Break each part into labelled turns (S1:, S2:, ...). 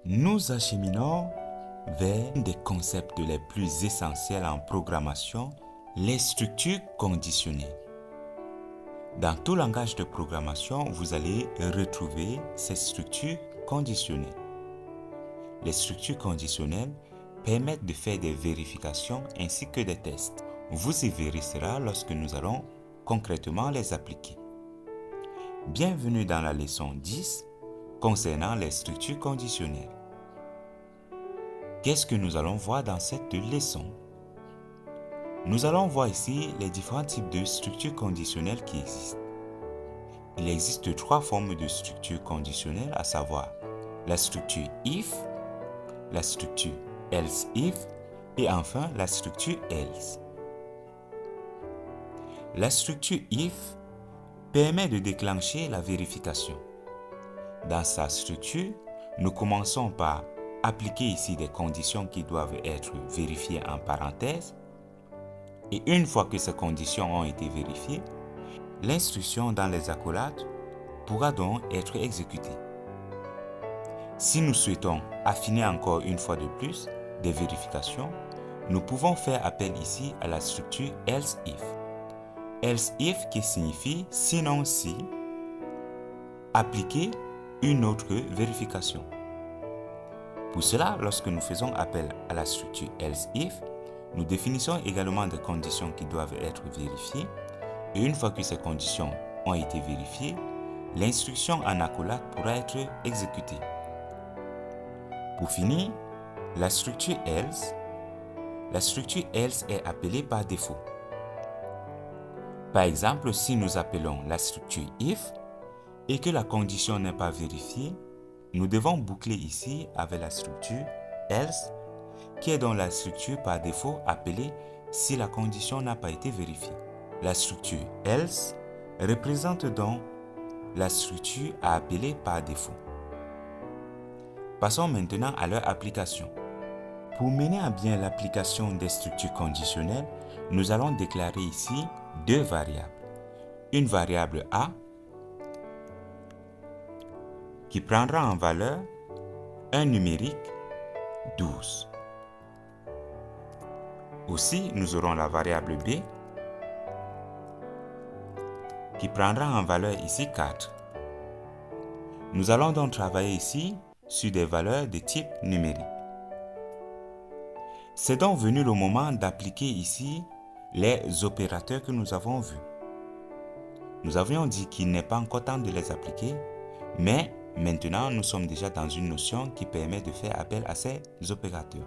S1: Nous acheminons vers un des concepts les plus essentiels en programmation, les structures conditionnelles. Dans tout langage de programmation, vous allez retrouver ces structures conditionnelles. Les structures conditionnelles permettent de faire des vérifications ainsi que des tests. Vous y vérifierez lorsque nous allons concrètement les appliquer. Bienvenue dans la leçon 10 concernant les structures conditionnelles. Qu'est-ce que nous allons voir dans cette leçon? Nous allons voir ici les différents types de structures conditionnelles qui existent. Il existe 3 formes de structures conditionnelles, à savoir la structure if, la structure else if et enfin la structure else. La structure if permet de déclencher la vérification. Dans sa structure, nous commençons par appliquer ici des conditions qui doivent être vérifiées en parenthèse. Et une fois que ces conditions ont été vérifiées, l'instruction dans les accolades pourra donc être exécutée. Si nous souhaitons affiner encore une fois de plus des vérifications, nous pouvons faire appel ici à la structure else if. Else if qui signifie sinon si, appliquer une autre vérification. Pour cela, lorsque nous faisons appel à la structure else if, nous définissons également des conditions qui doivent être vérifiées et une fois que ces conditions ont été vérifiées, l'instruction en accolade pourra être exécutée. Pour finir, la structure else est appelée par défaut. Par exemple, si nous appelons la structure if et que la condition n'est pas vérifiée, nous devons boucler ici avec la structure else qui est dans la structure par défaut appelée si la condition n'a pas été vérifiée. La structure else représente donc la structure à appeler par défaut. Passons maintenant à leur application. Pour mener à bien l'application des structures conditionnelles, nous allons déclarer ici 2 variables. Une variable A qui prendra en valeur un numérique 12. Aussi, nous aurons la variable B qui prendra en valeur ici 4. Nous allons donc travailler ici sur des valeurs de type numérique. C'est donc venu le moment d'appliquer ici les opérateurs que nous avons vus. Nous avions dit qu'il n'est pas encore temps de les appliquer, mais maintenant nous sommes déjà dans une notion qui permet de faire appel à ces opérateurs.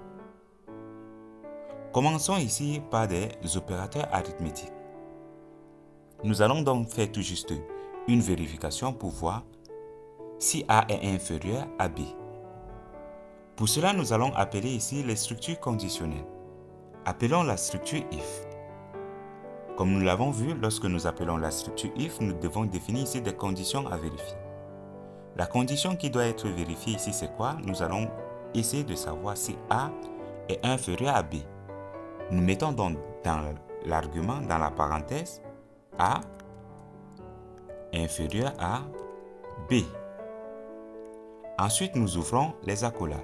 S1: Commençons ici par des opérateurs arithmétiques. Nous allons donc faire tout juste une vérification pour voir si A est inférieur à B. Pour cela, nous allons appeler ici les structures conditionnelles. Appelons la structure if. Comme nous l'avons vu, lorsque nous appelons la structure if, nous devons définir ici des conditions à vérifier. La condition qui doit être vérifiée ici, c'est quoi? Nous allons essayer de savoir si A est inférieur à B. Nous mettons donc dans l'argument, dans la parenthèse, A inférieur à B. Ensuite, nous ouvrons les accolades.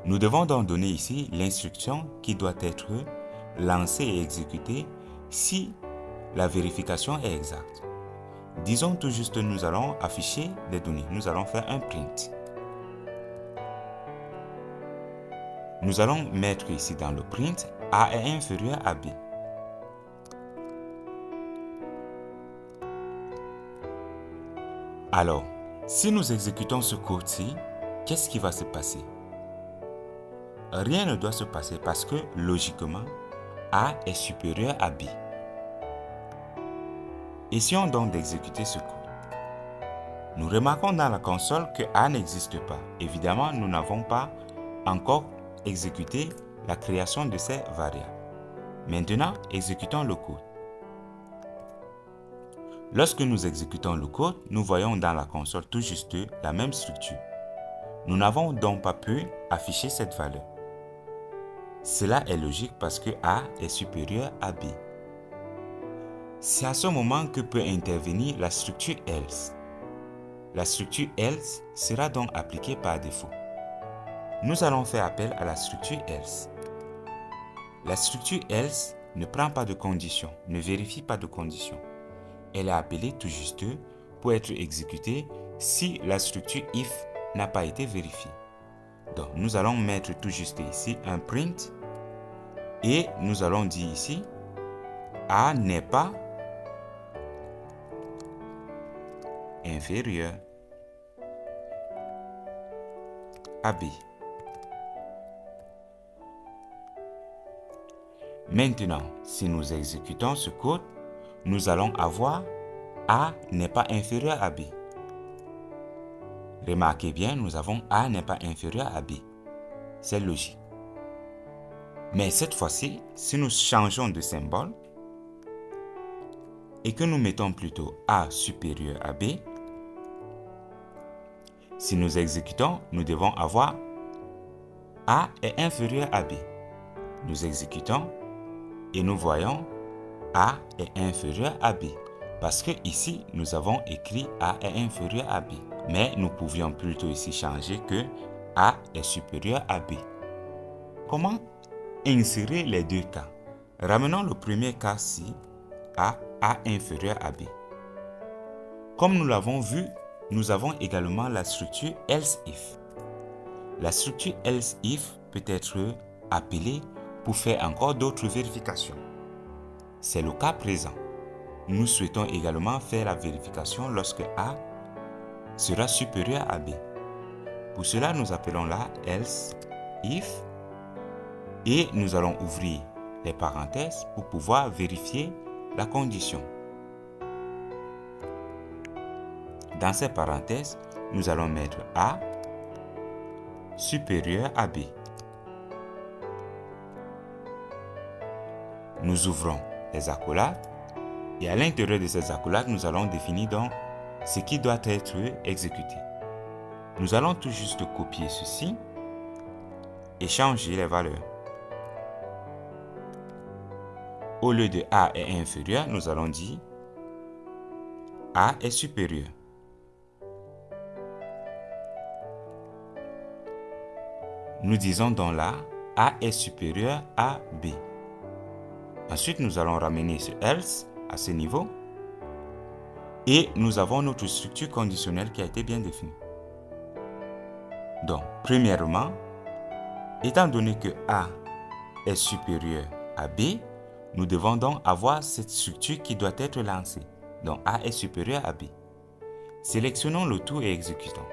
S1: Nous devons donc donner ici l'instruction qui doit être lancée et exécutée si la vérification est exacte. Disons tout juste, nous allons afficher les données. Nous allons faire un print. Nous allons mettre ici dans le print A est inférieur à B. Alors, si nous exécutons ce code-ci, qu'est-ce qui va se passer? Rien ne doit se passer parce que, logiquement, A est supérieur à B. Essayons donc d'exécuter ce code. Nous remarquons dans la console que A n'existe pas. Évidemment, nous n'avons pas encore exécuté la création de ces variables. Maintenant, exécutons le code. Lorsque nous exécutons le code, nous voyons dans la console tout juste la même structure. Nous n'avons donc pas pu afficher cette valeur. Cela est logique parce que A est supérieur à B. C'est à ce moment que peut intervenir la structure else. La structure else sera donc appliquée par défaut. Nous allons faire appel à la structure else. La structure else ne prend pas de condition, ne vérifie pas de condition. Elle est appelée tout juste pour être exécutée si la structure if n'a pas été vérifiée. Donc, nous allons mettre tout juste ici un print et nous allons dire ici A n'est pas inférieur à B. Maintenant, si nous exécutons ce code, nous allons avoir A n'est pas inférieur à B. Remarquez bien, nous avons A n'est pas inférieur à B. C'est logique. Mais cette fois-ci, si nous changeons de symbole et que nous mettons plutôt A supérieur à B, si nous exécutons, nous devons avoir A est inférieur à B. Nous exécutons et nous voyons A est inférieur à B. Parce que ici, nous avons écrit A est inférieur à B. Mais nous pouvions plutôt ici changer que A est supérieur à B. Comment insérer les deux cas? Ramenons le premier cas si A inférieur à B. Comme nous l'avons vu, nous avons également la structure else if. La structure else if peut être appelée pour faire encore d'autres vérifications. C'est le cas présent. Nous souhaitons également faire la vérification lorsque A sera supérieur à B. Pour cela, nous appelons la else if et nous allons ouvrir les parenthèses pour pouvoir vérifier la condition. Dans ces parenthèses, nous allons mettre A supérieur à B. Nous ouvrons les accolades et à l'intérieur de ces accolades, nous allons définir donc ce qui doit être exécuté. Nous allons tout juste copier ceci et changer les valeurs. Au lieu de A est inférieur, nous allons dire A est supérieur. Nous disons donc là A est supérieur à B. Ensuite, nous allons ramener ce else à ce niveau et nous avons notre structure conditionnelle qui a été bien définie. Donc, premièrement, étant donné que A est supérieur à B, nous devons donc avoir cette structure qui doit être lancée. Donc, A est supérieur à B. Sélectionnons le tout et exécutons.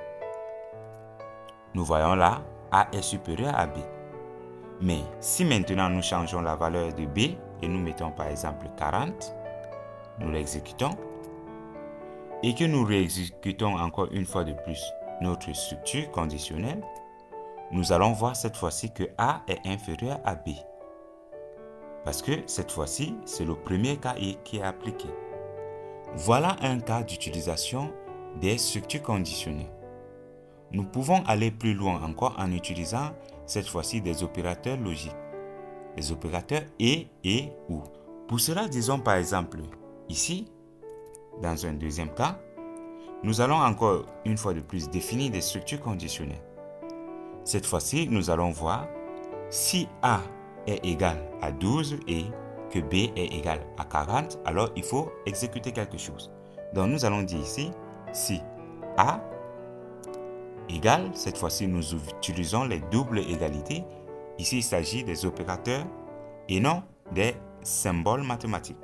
S1: Nous voyons là, A est supérieur à B. Mais si maintenant nous changeons la valeur de B et nous mettons par exemple 40, nous l'exécutons et que nous réexécutons encore une fois de plus notre structure conditionnelle, nous allons voir cette fois-ci que A est inférieur à B. Parce que cette fois-ci, c'est le premier cas qui est appliqué. Voilà un cas d'utilisation des structures conditionnelles. Nous pouvons aller plus loin encore en utilisant cette fois-ci des opérateurs logiques, les opérateurs et ou. Pour cela, disons par exemple ici, dans un deuxième cas, nous allons encore une fois de plus définir des structures conditionnelles. Cette fois-ci, nous allons voir si A est égal à 12 et que B est égal à 40, alors il faut exécuter quelque chose. Donc nous allons dire ici, si A égale, cette fois-ci nous utilisons les doubles égalités. Ici il s'agit des opérateurs et non des symboles mathématiques.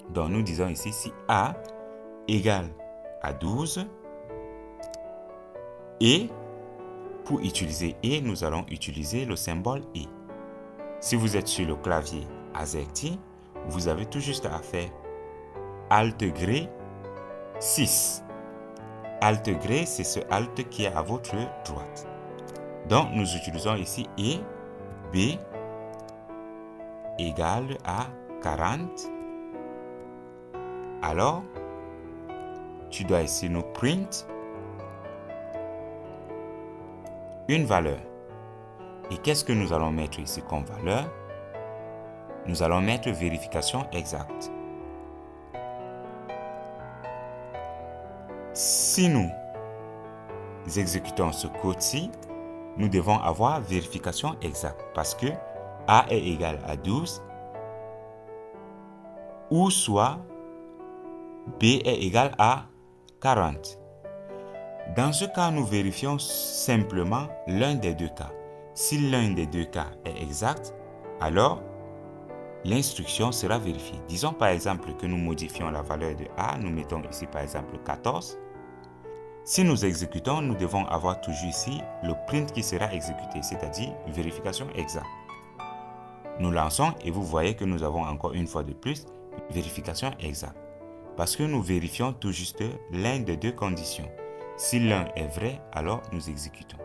S1: Donc nous disons ici, si A égale à 12 et pour utiliser et, nous allons utiliser le symbole et. Si vous êtes sur le clavier AZERTY, vous avez tout juste à faire Alt-Gré 6. Alt-Gré, c'est ce Alt qui est à votre droite. Donc, nous utilisons ici et B égale à 40. Alors, tu dois ici nous print une valeur. Et qu'est-ce que nous allons mettre ici comme valeur? Nous allons mettre vérification exacte. Si nous exécutons ce code-ci, nous devons avoir vérification exacte parce que A est égal à 12 ou soit B est égal à 40. Dans ce cas, nous vérifions simplement l'un des deux cas. Si l'un des deux cas est exact, alors l'instruction sera vérifiée. Disons par exemple que nous modifions la valeur de A, nous mettons ici par exemple 14. Si nous exécutons, nous devons avoir toujours ici le print qui sera exécuté, c'est-à-dire vérification exacte. Nous lançons et vous voyez que nous avons encore une fois de plus vérification exacte. Parce que nous vérifions tout juste l'un des deux conditions. Si l'un est vrai, alors nous exécutons.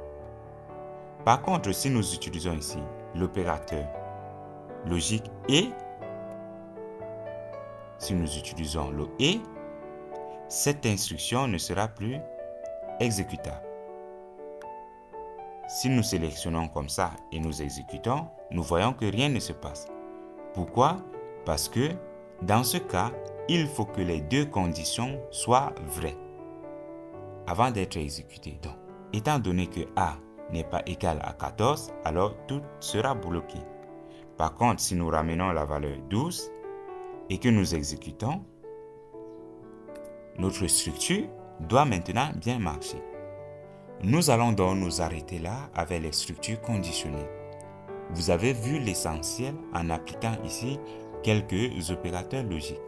S1: Par contre, si nous utilisons ici l'opérateur logique et, si nous utilisons le et, cette instruction ne sera plus exécutable. Si nous sélectionnons comme ça et nous exécutons, nous voyons que rien ne se passe. Pourquoi? Parce que dans ce cas, il faut que les deux conditions soient vraies avant d'être exécutées. Donc, étant donné que A n'est pas égal à 14, alors tout sera bloqué. Par contre, si nous ramenons la valeur 12 et que nous exécutons, notre structure doit maintenant bien marcher. Nous allons donc nous arrêter là avec les structures conditionnelles. Vous avez vu l'essentiel en appliquant ici quelques opérateurs logiques.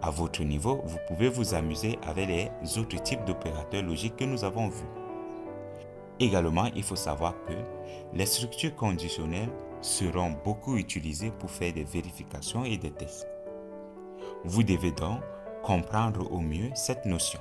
S1: À votre niveau, vous pouvez vous amuser avec les autres types d'opérateurs logiques que nous avons vus. Également, il faut savoir que les structures conditionnelles seront beaucoup utilisées pour faire des vérifications et des tests. Vous devez donc comprendre au mieux cette notion.